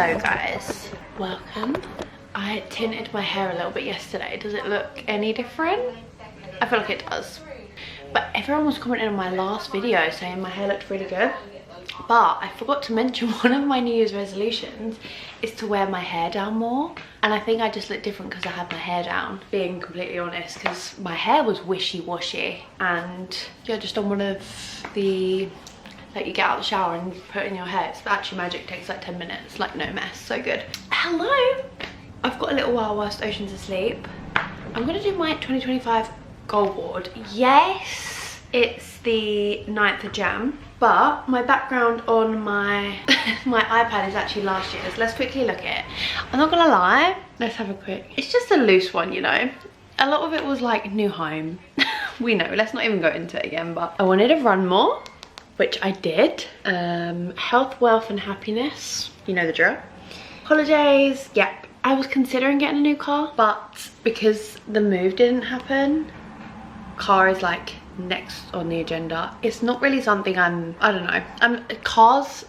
Hello guys, welcome. I tinted my hair a little bit yesterday. Does it look any different? I feel like it does. But everyone was commenting on my last video saying my hair looked really good. But I forgot to mention one of my New Year's resolutions is to wear my hair down more. And I think I just look different because I had my hair down, being completely honest, because my hair was wishy-washy. And yeah, just on one of the, like, you get out of the shower and put it in your hair. It's actually magic, takes like 10 minutes, like no mess, so good. Hello! I've got a little while whilst Ocean's asleep. I'm gonna do my 2025 goal board. Yes, it's the 9th of Jan, but my background on my my iPad is actually last year's. Let's quickly look at it. I'm not gonna lie, let's have a quick, it's just a loose one, you know. A lot of it was like new home. We know, let's not even go into it again, but I wanted to run more, which I did. Health, wealth and happiness, you know the drill. Holidays, yep. I was considering getting a new car, but because the move didn't happen, car is like next on the agenda. It's not really something I don't know. Cars,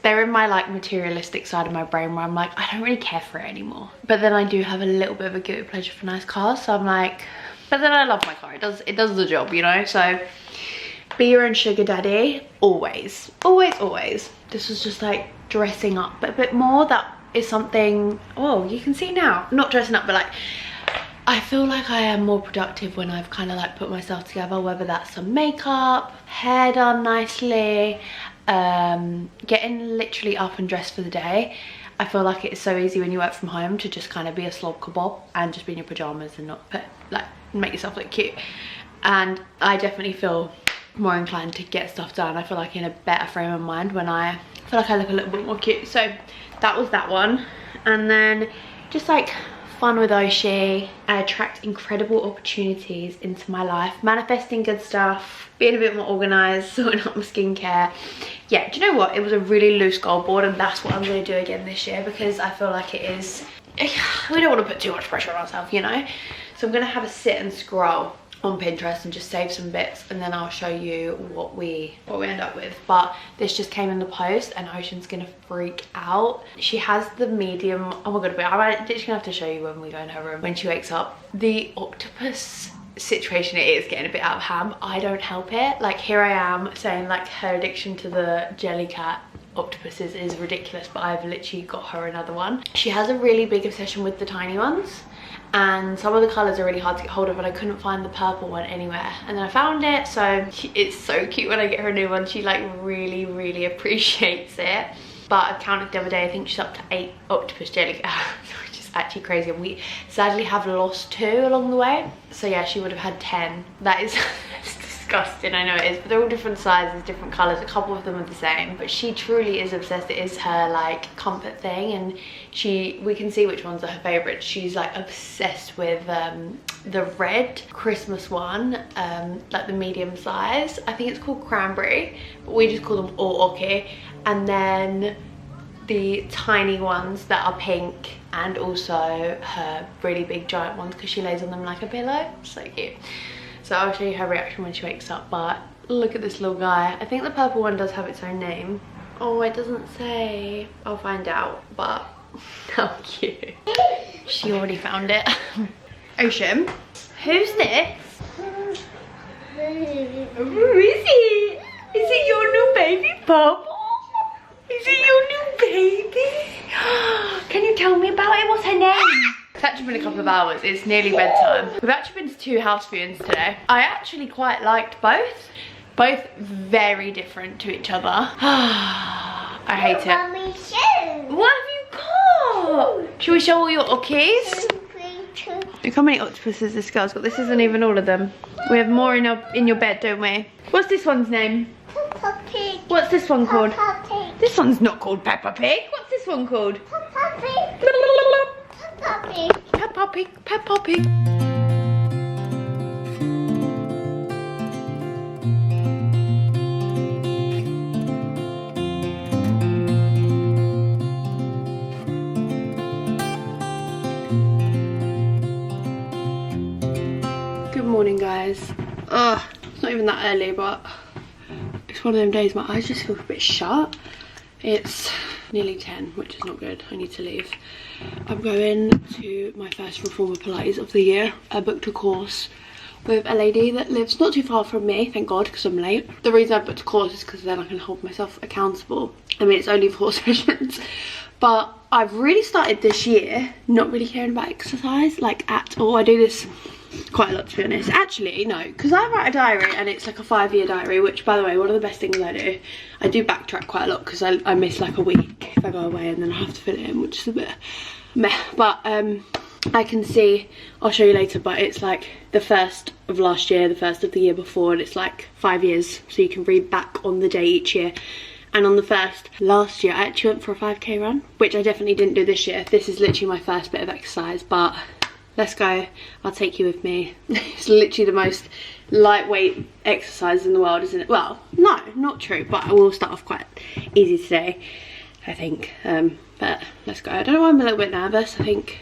they're in my like materialistic side of my brain where I'm like, I don't really care for it anymore. But then I do have a little bit of a guilty pleasure for nice cars, so I'm like, but then I love my car. It does the job, you know. So be your own sugar daddy, always, always, always. This was just like dressing up, but a bit more. That is something, oh, you can see now, not dressing up, but like I feel like I am more productive when I've kind of like put myself together, whether that's some makeup, hair done nicely, getting literally up and dressed for the day. I feel like it's so easy when you work from home to just kind of be a slob kebab and just be in your pajamas and not put, like, make yourself look cute. And I definitely feel more inclined to get stuff done. I feel like in a better frame of mind when I feel like I look a little bit more cute. So that was that one. And then just like fun with Oshi. I attract incredible opportunities into my life, manifesting good stuff, being a bit more organized, sorting out my skincare. Yeah, do you know what, it was a really loose goal board, and that's what I'm going to do again this year, because I feel like it is, we don't want to put too much pressure on ourselves, you know. So I'm going to have a sit and scroll on Pinterest and just save some bits, and then I'll show you what we end up with. But this just came in the post and Ocean's gonna freak out. She has the medium, oh my god, I'm literally gonna have to show you when we go in her room when she wakes up. The octopus situation, it is getting a bit out of hand. I don't help it. Like, here I am saying like her addiction to the Jellycat octopuses is ridiculous, but I've literally got her another one. She has a really big obsession with the tiny ones, and some of the colours are really hard to get hold of, and I couldn't find the purple one anywhere, and then I found it. So it's so cute when I get her a new one. She like really appreciates it. But I counted the other day, I think she's up to 8 octopus Jellycats, which is actually crazy, and we sadly have lost 2 along the way. So yeah, she would have had 10. That is disgusting, I know it is, but they're all different sizes, different colours. A couple of them are the same, but she truly is obsessed. It is her like comfort thing, and we can see which ones are her favourites. She's like obsessed with the red Christmas one, like the medium size. I think it's called cranberry, but we just call them all okay. And then the tiny ones that are pink, and also her really big giant ones because she lays on them like a pillow. So cute. So I'll show you her reaction when she wakes up. But look at this little guy. I think the purple one does have its own name. Oh, it doesn't say. I'll find out, but how cute. She already found it. Ocean, who's this? Who is it? Is it your new baby Bubble? Is it your new baby? Can you tell me about it? What's her name? It's actually been a couple of hours. It's nearly bedtime. We've actually been to 2 house viewings today. I actually quite liked both. Both very different to each other. I hate it. What have you got? Shall we show all your ockies? Look how many octopuses this girl's got. This isn't even all of them. We have more in your bed, don't we? What's this one's name? Peppa Pig. What's this one called? Peppa Pig. This one's not called Peppa Pig. What's this one called? Peppa Pig. Peppa Pig. Peppa Pig. Peppa Pig. Good morning, guys. It's not even that early, but it's one of them days my eyes just feel a bit shut. It's nearly 10, which is not good. I need to leave. I'm going to my first reformer Pilates of the year. I booked a course with a lady that lives not too far from me, thank God, because I'm late. The reason I booked a course is because then I can hold myself accountable. I mean, it's only 4 sessions, but I've really started this year not really caring about exercise, like at all. I do this quite a lot, to be honest. Actually, no, because I write a diary and it's like a 5-year diary, which, by the way, one of the best things I do backtrack quite a lot because I miss like a week if I go away and then I have to fill it in, which is a bit meh. But I can see, I'll show you later, but it's like the 1st of last year, the 1st of the year before, and it's like 5 years, so you can read back on the day each year. And on the 1st last year, I actually went for a 5k run, which I definitely didn't do this year. This is literally my first bit of exercise, but let's go. I'll take you with me. It's literally the most lightweight exercise in the world, isn't it? Well, no, not true, but I will start off quite easy today, I think. But let's go. I don't know why I'm a little bit nervous. I think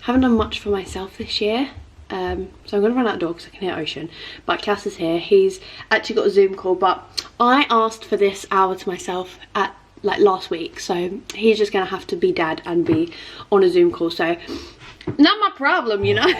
I haven't done much for myself this year. So I'm going to run outdoors because I can hear ocean. But Cass is here. He's actually got a Zoom call, but I asked for this hour to myself at like last week. So he's just going to have to be dad and be on a Zoom call. So not my problem, you know.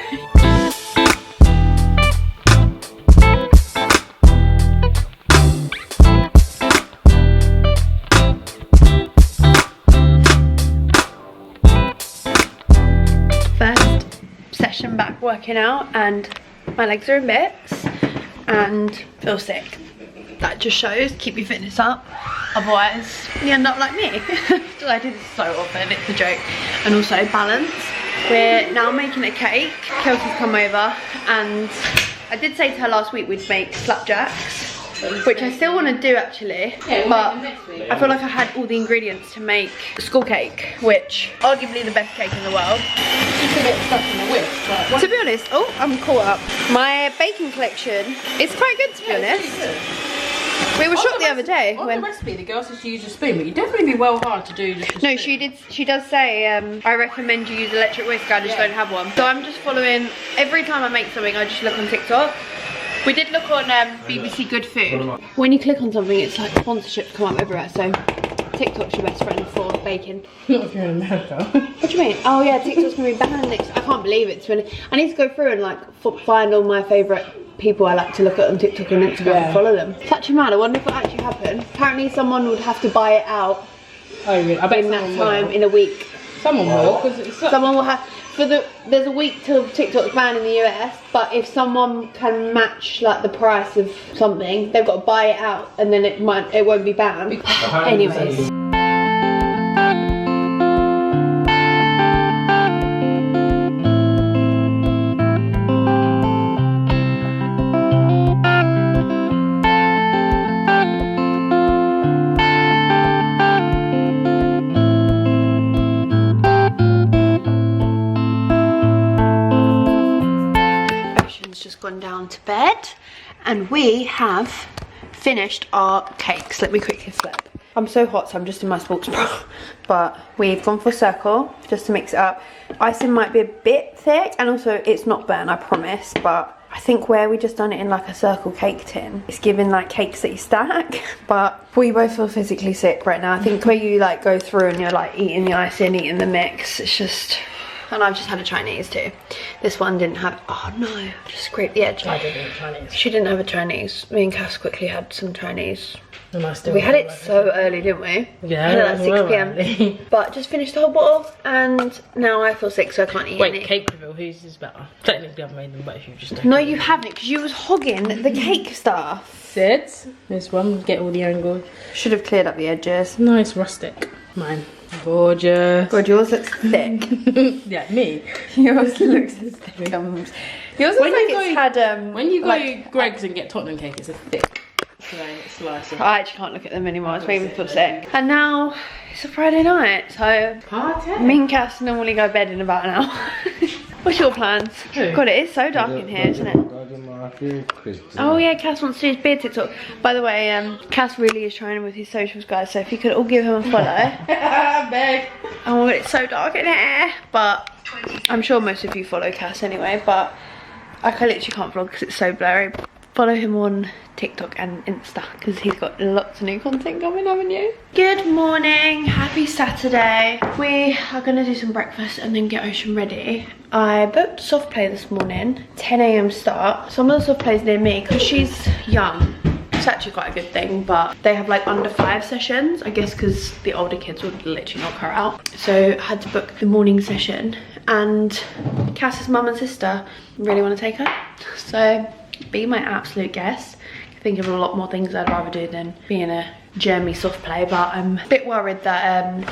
Session back working out and my legs are in bits and feel sick. That just shows, keep your fitness up, otherwise you end up like me. I do this so often, it's a joke. And also balance. We're now making a cake. Kelsey's come over and I did say to her last week we'd make flapjacks, which I still want to do actually, but I feel like I had all the ingredients to make school cake, which arguably the best cake in the world. You could get stuck in the whisk, but to be honest, oh, I'm caught up. My baking collection is quite good, to be honest. We were shocked the other day on when the recipe the girl said she used a spoon, but you'd definitely be well hard to do just a no, spoon. she does say I recommend you use electric whisk. I just don't have one, so I'm just following. Every time I make something I just look on TikTok. We did look on BBC Good Food. When you click on something, it's like sponsorships come up everywhere, so TikTok's your best friend for baking. Not if you're in America. What do you mean? Oh yeah, TikTok's gonna be banned next. I can't believe it. I need to go through and like find all my favourite people I like to look at on TikTok and Instagram and follow them. Such a mad. I wonder if it actually happened. Apparently someone would have to buy it out. Oh really? I bet in that time in a week. Someone will, because it's someone will have. There's a week till TikTok's banned in the US, but if someone can match like the price of something, they've got to buy it out, and then it won't be banned. Anyways. Gone down to bed and we have finished our cakes. Let me quickly flip. I'm so hot, so I'm just in my sports bra, but we've gone for circle just to mix it up. Icing might be a bit thick and also it's not burnt, I promise, but I think where we just done it in like a circle cake tin, it's giving like cakes that you stack. But we both feel physically sick right now. I think where you like go through and you're like eating the icing, eating the mix, it's just. And I've just had a Chinese too. This one didn't have, oh no, I just scraped the edge. I didn't eat Chinese. She didn't have a Chinese. Me and Cass quickly had some Chinese. And I still we had it so early, didn't we? Yeah. We had it at 6 PM. But just finished the whole bottle and now I feel sick so I can't eat any. Wait, cake reveal, whose is better? Technically I've made them better if you just don't. No, you haven't, because you was hogging the cake stuff. Sid, this one, get all the angles. Should have cleared up the edges. Nice rustic. Mine. Gorgeous. God, yours looks thick. Yeah, me. Yours looks as thick. Yours looks like it's had when you go like, to Greg's and get Tottenham cake, it's a thick slice of. I actually can't look at them anymore. It's making me feel sick. And now it's a Friday night, so Party. me and Cass normally go to bed in about an hour. What's your plans? Who? God, it is so dark in here, isn't it? Oh yeah, Cass wants to do his beard TikTok. By the way, Cass really is trying with his socials, guys, so if you could all give him a follow. Beg. Oh my god, it's so dark in here. But I'm sure most of you follow Cass anyway, but I literally can't vlog because it's so blurry. Follow him on TikTok and Insta because he's got lots of new content coming, haven't you? Good morning, happy Saturday. We are gonna do some breakfast and then get Ocean ready. I booked soft play this morning, 10 AM start. Some of the soft plays near me, because she's young, it's actually quite a good thing, but they have like under 5 sessions, I guess because the older kids would literally knock her out. So I had to book the morning session, and Cass's mum and sister really want to take her. So be my absolute guest. I can think of a lot more things I'd rather do than being a germy soft play, but I'm a bit worried that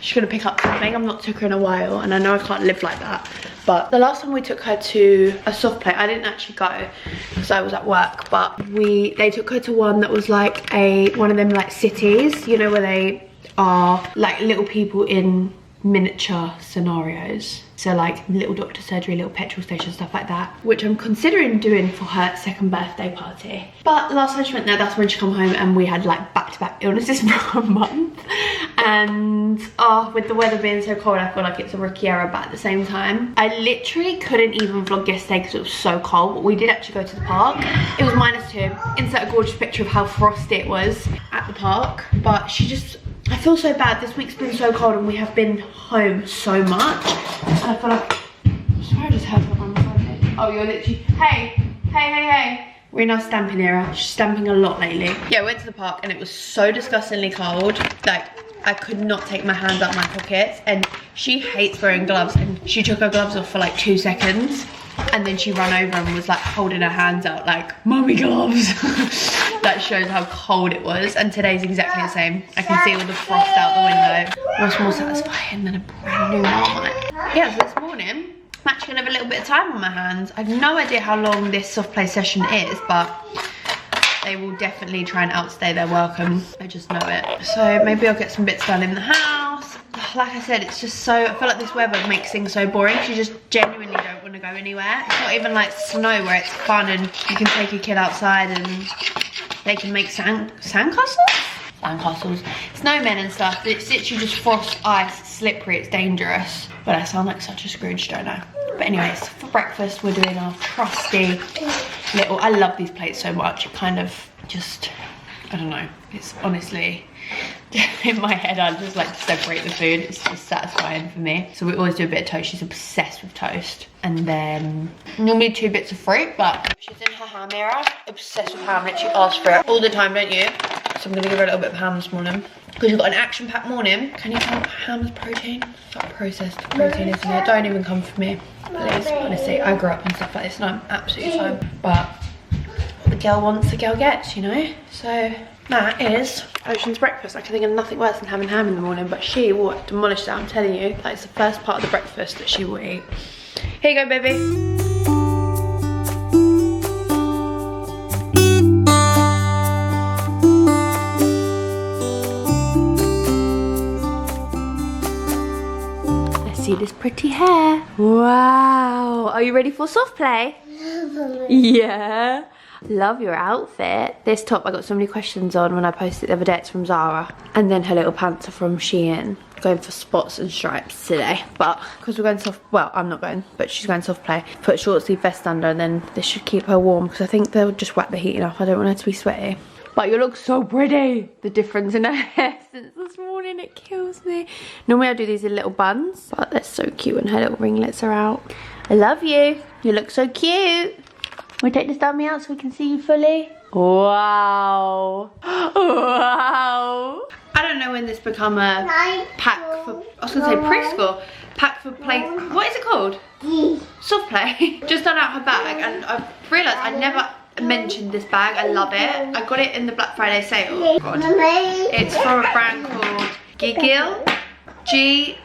she's gonna pick up something. I've not took her in a while, and I know I can't live like that. But the last time we took her to a soft play, I didn't actually go because I was at work, but they took her to one that was like one of them like cities, you know, where they are like little people in miniature scenarios. So like little doctor surgery, little petrol station, stuff like that, which I'm considering doing for her 2nd birthday party. But last time she went there, that's when she come home and we had like back-to-back illnesses for a month. And with the weather being so cold, I feel like it's a rookie error, but at the same time, I literally couldn't even vlog yesterday because it was so cold. But we did actually go to the park. It was -2. Insert a gorgeous picture of how frosty it was at the park. But I feel so bad. This week's been so cold and we have been home so much. And I feel like, I'm sorry I just heard someone beside me. Oh, you're literally, hey. We're in our stamping era. She's stamping a lot lately. Yeah, we went to the park and it was so disgustingly cold. Like, I could not take my hands out of my pockets, and she hates wearing gloves, and she took her gloves off for like 2 seconds. And then she ran over and was like holding her hands out like, mummy gloves. That shows how cold it was. And today's exactly the same. I can see all the frost out the window. What's more satisfying than a brand new Marmite? Yeah, so this morning, I'm actually gonna have a little bit of time on my hands. I have no idea how long this soft play session is, but they will definitely try and outstay their welcome. I just know it. So maybe I'll get some bits done in the house. Like I said, it's just so, I feel like this weather makes things so boring. You just genuinely don't want to go anywhere. It's not even like snow where it's fun and you can take a kid outside and they can make sandcastles? Sandcastles. Snowmen and stuff. It's literally just frost, ice, slippery, it's dangerous. But I sound like such a Scrooge, don't I? But anyways, for breakfast we're doing our trusty little, I love these plates so much. It kind of just, I don't know, it's honestly, in my head I just like to separate the food. It's just satisfying for me. So we always do a bit of toast. She's obsessed with toast. And then normally 2 bits of fruit, but she's in her ham era. Obsessed with ham, literally asks for it all the time, don't you? So I'm gonna give her a little bit of ham this morning. Because you've got an action-packed morning. Can you tell ham is protein? It's like processed protein, isn't it? Don't even come for me, please. Honestly, I grew up on stuff like this and I'm absolutely fine. But what the girl wants, the girl gets, you know? So that is Ocean's breakfast. I can think of nothing worse than having ham in the morning, but she will demolish that, I'm telling you. That is the first part of the breakfast that she will eat. Here you go, baby. See this pretty hair. Wow. Are you ready for soft play? Yeah. Love your outfit. This top I got so many questions on when I posted it the other day. It's from Zara. And then her little pants are from Shein. Going for spots and stripes today. But because we're going soft, well, I'm not going, but she's going soft play. Put a short sleeve vest under, and then this should keep her warm because I think they'll just whack the heating off. I don't want her to be sweaty. But you look so pretty. The difference in her hair since this morning, it kills me. Normally I do these in little buns, but they're so cute and her little ringlets are out. I love you. You look so cute. We take this dummy out so we can see you fully. Wow. Wow. I don't know when this become a pack for, I was gonna say preschool. Pack for play, what is it called? Soft play. Just done out her bag and I've realised I never mentioned this bag. I love it. I got it in the Black Friday sale. Oh God. It's from a brand called Gigil. G-I-G-I-L.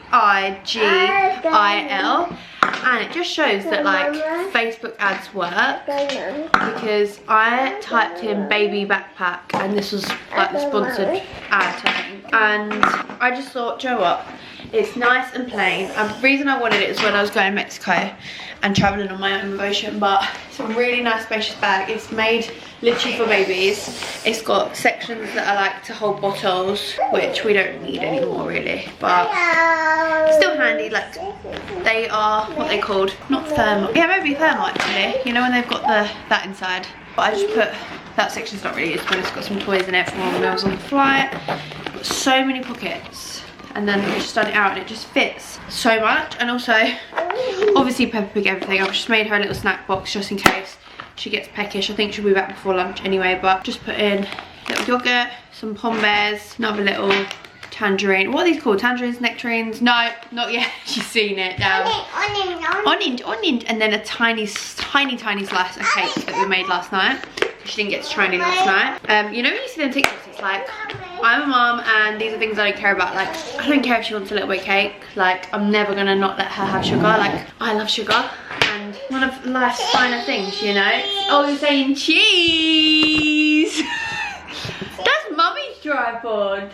And it just shows that like Facebook ads work, because I typed in baby backpack and this was like the sponsored ad thing, and I just thought, Joe, what? It's nice and plain. The reason I wanted it is when I was going to Mexico and traveling on my own with Ocean, but it's a really nice spacious bag. It's made literally for babies. It's got sections that are like to hold bottles, which we don't need anymore really, but still handy. Like they are what they called, not thermal, yeah, maybe thermal actually, you know, when they've got that inside. But I just put, that section's not really useful, it's got some toys in it from when I was on the flight. Got so many pockets. And then I just done it out and it just fits so much. And also, obviously Peppa Pig everything. I've just made her a little snack box just in case she gets peckish. I think she'll be back before lunch anyway, but just put in little yogurt, some pom bears, another little tangerine. What are these called? Tangerines, nectarines? No, not yet. She's seen it down. Orange. And then a tiny slice of cake that we made last night. She didn't get to try any last night. You know when you see them TikToks, it's like, I'm a mum and these are things I don't care about. Like, I don't care if she wants a little bit of cake. Like, I'm never gonna not let her have sugar. Like, I love sugar. And one of life's finer things, you know? Oh, you're saying cheese. That's mummy's tripod.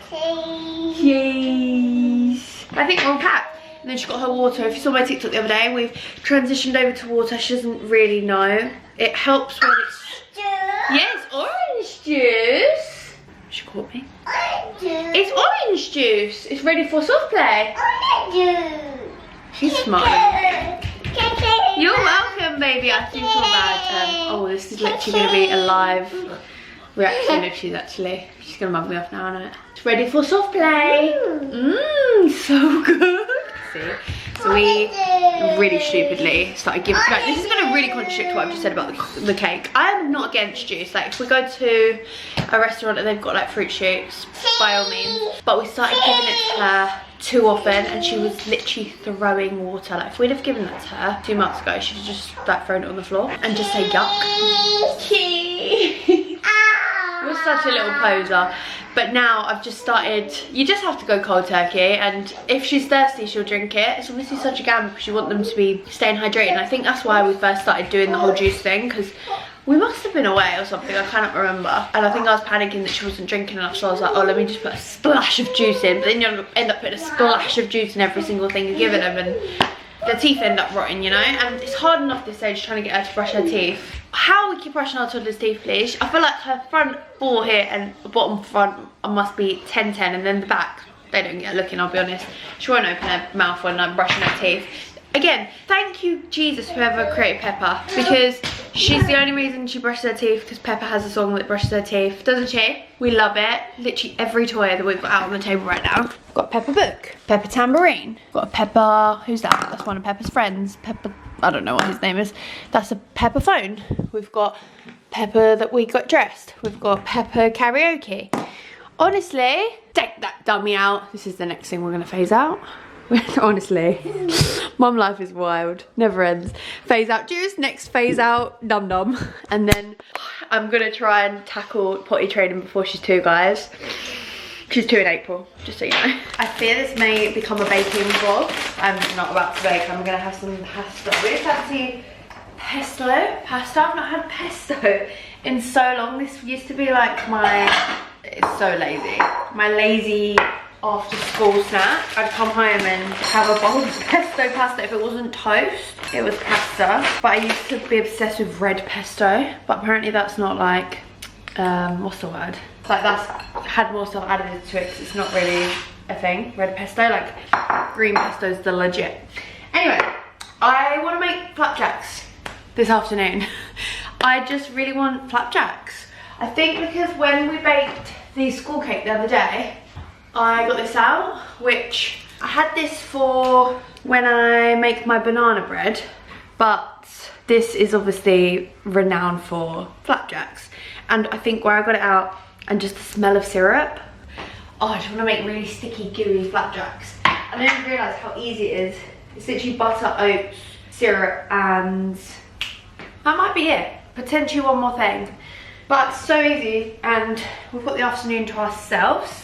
Cheese. I think we're all packed. And then she got her water. If you saw my TikTok the other day, we've transitioned over to water. She doesn't really know. It helps when it's... Yes, orange juice. She caught me. Orange juice. It's orange juice. It's ready for soft play. Orange juice. She's smart. You're welcome, baby. I feel so bad. Oh, this is literally going to be a live reaction if she's going to mug me off now, isn't it? It's ready for soft play. Mmm, so good. See? So we really stupidly started giving, like, this is going to really contradict what I've just said about the cake. I am not against juice. Like, if we go to a restaurant and they've got like fruit shoots, by all means. But we started giving it to her too often and she was literally throwing water. Like, if we'd have given that to her 2 months ago, she'd just like thrown it on the floor and just say yuck. You're such a little poser. But now I've just started, you just have to go cold turkey, and if she's thirsty she'll drink it. It's obviously such a gamble because you want them to be staying hydrated, and I think that's why we first started doing the whole juice thing, because we must have been away or something, I cannot remember. And I think I was panicking that she wasn't drinking enough, so I was like, oh, let me just put a splash of juice in. But then you end up putting a splash of juice in every single thing you're giving them, and their teeth end up rotting, you know? And it's hard enough this age trying to get her to brush her teeth. How we keep brushing our toddler's teeth, please? I feel like her front 4 here and bottom front must be 10-10, and then the back, they don't get a look in, I'll be honest. She won't open her mouth when I'm brushing her teeth. Again, thank you, Jesus, whoever created Peppa, because she's the only reason she brushes her teeth, because Peppa has a song that brushes her teeth, doesn't she? We love it. Literally every toy that we've got out on the table right now. Got a Peppa book, Peppa tambourine, got a Peppa, who's that? That's one of Peppa's friends. Peppa, I don't know what his name is. That's a Peppa phone. We've got Peppa that we got dressed. We've got Peppa karaoke. Honestly, take that dummy out. This is the next thing we're gonna phase out. Honestly, mum life is wild, never ends. Phase out juice, next phase out dum dum, and then I'm gonna try and tackle potty training before she's 2, guys. She's 2 in April, just so you know. I fear this may become a baking vlog. I'm not about to bake. I'm gonna have some pasta. Really fancy pesto pasta. I've not had pesto in so long. This used to be like my, it's so lazy, my lazy after school snack. I'd come home and have a bowl of pesto pasta. If it wasn't toast, it was pasta. But I used to be obsessed with red pesto, but apparently that's not like, what's the word? Like, that's had more stuff added to it because it's not really a thing, red pesto. Like, green pesto is the legit. Anyway, I want to make flapjacks this afternoon. I just really want flapjacks. I think because when we baked the school cake the other day, I got this out, which I had this for when I make my banana bread, but this is obviously renowned for flapjacks. And I think where I got it out and just the smell of syrup, oh, I just want to make really sticky, gooey flapjacks. I didn't realise how easy it is. It's literally butter, oats, syrup, and that might be it. Potentially one more thing. But so easy, and we've got the afternoon to ourselves.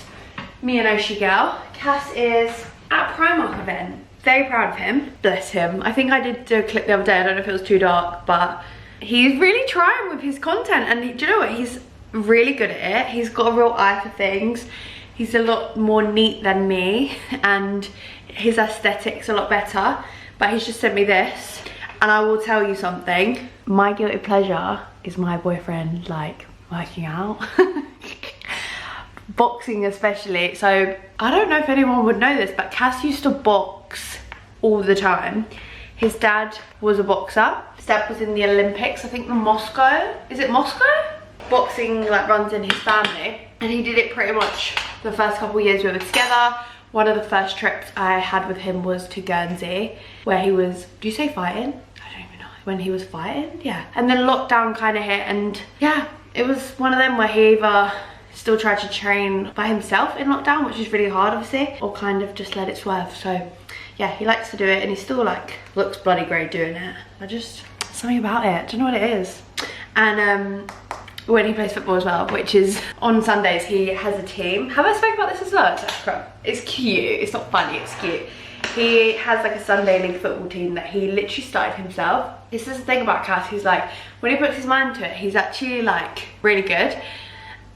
Me and Oshi girl. Cass is at Primark event. Very proud of him. Bless him. I think I did do a clip the other day. I don't know if it was too dark, but he's really trying with his content. And do you know what? He's really good at it. He's got a real eye for things. He's a lot more neat than me, and his aesthetic's a lot better. But he's just sent me this, and I will tell you something. My guilty pleasure is my boyfriend like working out. Boxing especially. So I don't know if anyone would know this, but Cass used to box all the time. His dad was a boxer, Seb was in the Olympics, I think the Moscow, is it Moscow? Boxing like runs in his family, and he did it pretty much the first couple of years we were together. One of the first trips I had with him was to Guernsey, where he was, do you say fighting? I don't even know. When he was fighting, yeah. And then lockdown kind of hit, and yeah, it was one of them where he either still tried to train by himself in lockdown, which is really hard obviously, or kind of just let it swerve. So yeah, he likes to do it, and he still like looks bloody great doing it. Something about it, I don't know what it is. And when he plays football as well, which is on Sundays, he has a team. Have I spoken about this as well? It's cute, it's not funny, it's cute. He has like a Sunday league football team that he literally started himself. This is the thing about Cass, he's like, when he puts his mind to it, he's actually like really good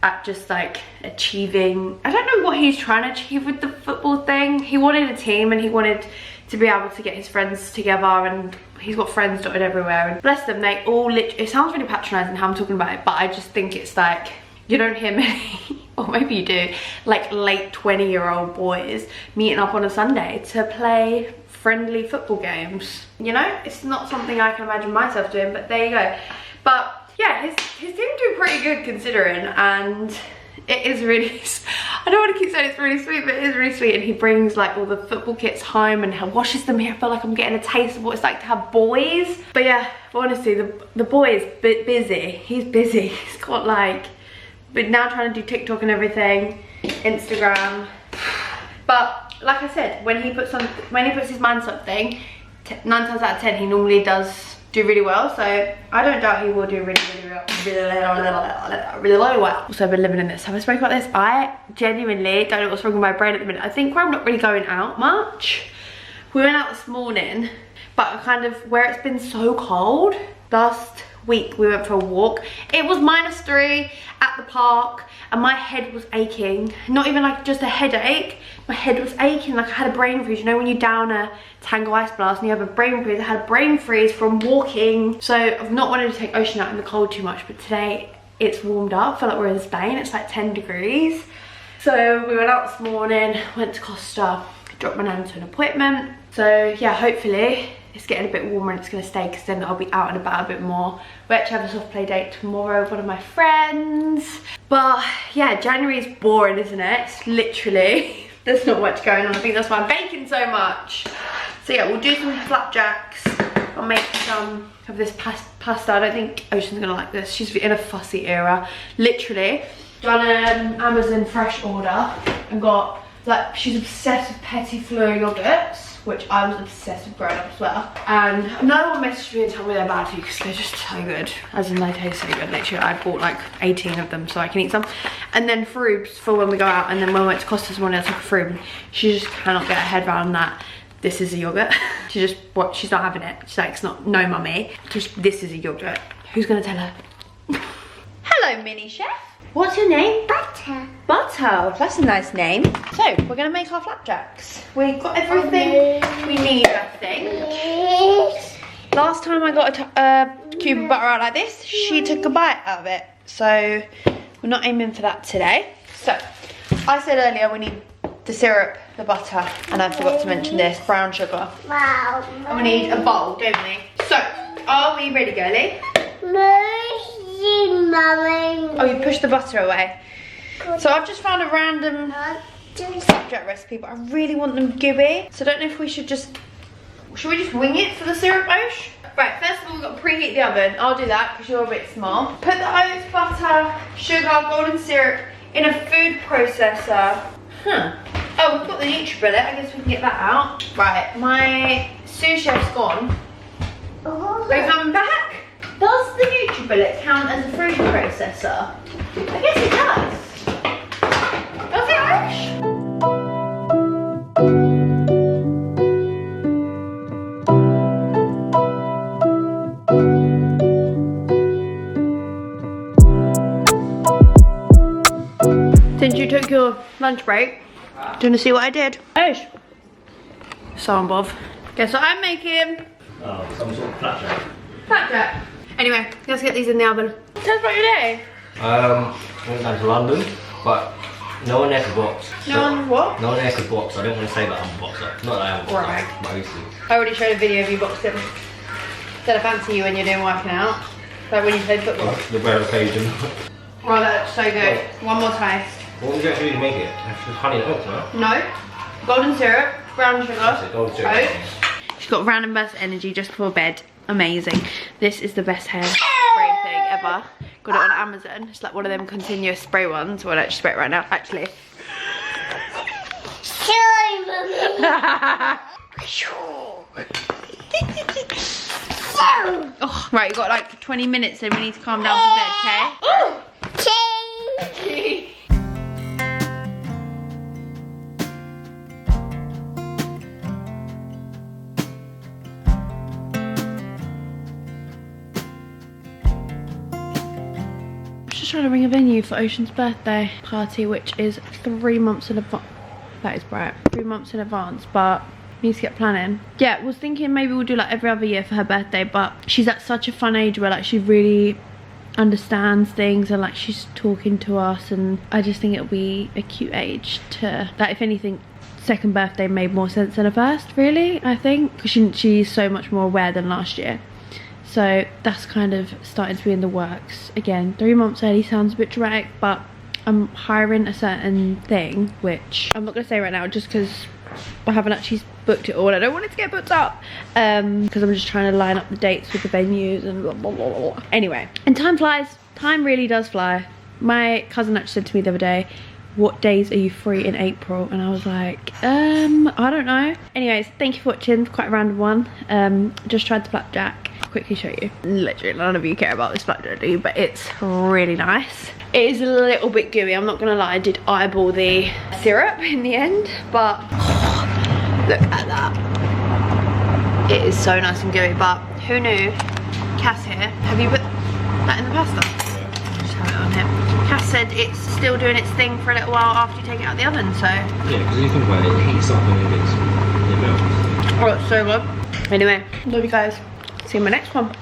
at just like achieving, I don't know what he's trying to achieve with the football thing. He wanted a team, and he wanted to be able to get his friends together, and he's got friends dotted everywhere, and bless them, they all it sounds really patronising how I'm talking about it, but I just think it's like, you don't hear many, or maybe you do, like late 20-year-old boys meeting up on a Sunday to play friendly football games. You know, it's not something I can imagine myself doing, but there you go. But yeah, his team do pretty good considering, and it is really, I don't want to keep saying it's really sweet, but it is really sweet. And he brings like all the football kits home and washes them here. I feel like I'm getting a taste of what it's like to have boys. But yeah, honestly, the boy is busy. He's busy. He's got like, but now trying to do TikTok and everything, Instagram. But like I said, when he puts his mind to something, 9 times out of 10 he normally does do really well, so I don't doubt he will do really well. Also, I've been living in this. Have I spoken about this? I genuinely don't know what's wrong with my brain at the minute. I think I'm not really going out much. We went out this morning, but kind of where it's been so cold. Last week we went for a walk. It was -3 at the park, and my head was aching. Not even like just a headache. My head was aching like I had a brain freeze. You know when you down a Tango Ice Blast and you have a brain freeze? I had a brain freeze from walking. So I've not wanted to take Ocean out in the cold too much, but today it's warmed up. I feel like we're in Spain. It's like 10 degrees. So we went out this morning, went to Costa, dropped my nan to an appointment. So yeah, hopefully it's getting a bit warmer and it's going to stay, because then I'll be out and about a bit more. We actually have a soft play date tomorrow with one of my friends. But yeah, January is boring, isn't it? It's literally, there's not much going on. I think that's why I'm baking so much. So yeah, we'll do some flapjacks. I'll make some of this pasta. I don't think Ocean's going to like this. She's in a fussy era. Literally done an Amazon fresh order and got, like, she's obsessed with petit fleur yogurts, which I was obsessed with growing up as well. And no one messaged me and told me they're bad for you, because they're just so good. As in, they taste so good. Literally, I bought like 18 of them so I can eat some. And then frubes for when we go out. And then when we went to Costa this morning, I took a frube, and she just cannot get her head around that. This is a yogurt. She's not having it. She's like, it's not, no mummy. Just, this is a yogurt. Who's gonna tell her? Hello, mini chef. What's your name? Butter. Butter, that's a nice name. So, we're gonna make our flapjacks. We've got everything we need, I think. Last time I got a cube of butter out like this, she took a bite out of it. So, we're not aiming for that today. So, I said earlier we need the syrup, the butter, and I forgot to mention this, brown sugar. Wow. And we need a bowl, don't we? So, are we ready, girlie? Mommy. Oh, you pushed the butter away. So I've just found a random flapjack recipe, but I really want them gooey. So I don't know if we should we just wing it for the syrup, Osh? Right, first of all, we've got to preheat the oven. I'll do that because you're a bit small. Put the oats, butter, sugar, golden syrup in a food processor. Oh, we've got the NutriBullet. I guess we can get that out. Right, my sous chef's gone. Are you coming back? Does the NutriBullet count as a food processor? I guess it does. Does it, Ash? Since you took your lunch break, do you want to see what I did? Ash. So on, Bob. Guess what I'm making? Oh, some sort of flapjack. Flapjack. Anyway, let's get these in the oven. Tell us about your day. I went down to London, but no one there could box. No one what? No one there could box. I don't want to say that I'm a boxer. Not that I am a boxer, Right. but I used to. I already showed a video of you boxing. Did I fancy you when you're doing working out? Like when you played football? The rare occasion. Oh, that looks so good. One more taste. What would you actually do to make it? It's just honey and oats, no? No. Golden syrup, brown sugar, That's it, golden syrup. oats. She's got random burst of energy just before bed. Amazing. This is the best hair spray thing ever. Got it on Amazon. It's like one of them continuous spray ones. Well, let's spray it right now, actually. Sorry, Mummy. Oh, right, you've got like 20 minutes and we need to calm down for bed, okay? Change. Just trying to ring a venue for Ocean's birthday party, which is 3 months in advance. That is bright. 3 months in advance, but needs to get planning. Yeah, was thinking maybe we'll do like every other year for her birthday, but she's at such a fun age where like she really understands things and like she's talking to us, and I just think it'll be a cute age to, like, if anything, second birthday made more sense than a first, really, I think, because she's so much more aware than last year. So that's kind of starting to be in the works. Again, 3 months early sounds a bit dramatic, but I'm hiring a certain thing, which I'm not going to say right now just because I haven't actually booked it all. I don't want it to get booked up because I'm just trying to line up the dates with the venues and blah, blah, blah, blah. Anyway, and time flies. Time really does fly. My cousin actually said to me the other day, what days are you free in April? And I was like, I don't know. Anyways, thank you for watching. Quite a random one. Just tried the flapjack. I'll quickly show you. Literally none of you care about this flapjack, do you? But it's really nice. It is a little bit gooey, I'm not gonna lie. I did eyeball the syrup in the end, but look at that. It is so nice and gooey, but who knew? Cass here, have you put that in the pasta? Just have it on here. Cass said it's still doing its thing for a little while after you take it out of the oven, so. Yeah, because you think about it, it heats up and it melts. Oh, it's so good. Anyway, love you guys. See you in my next one.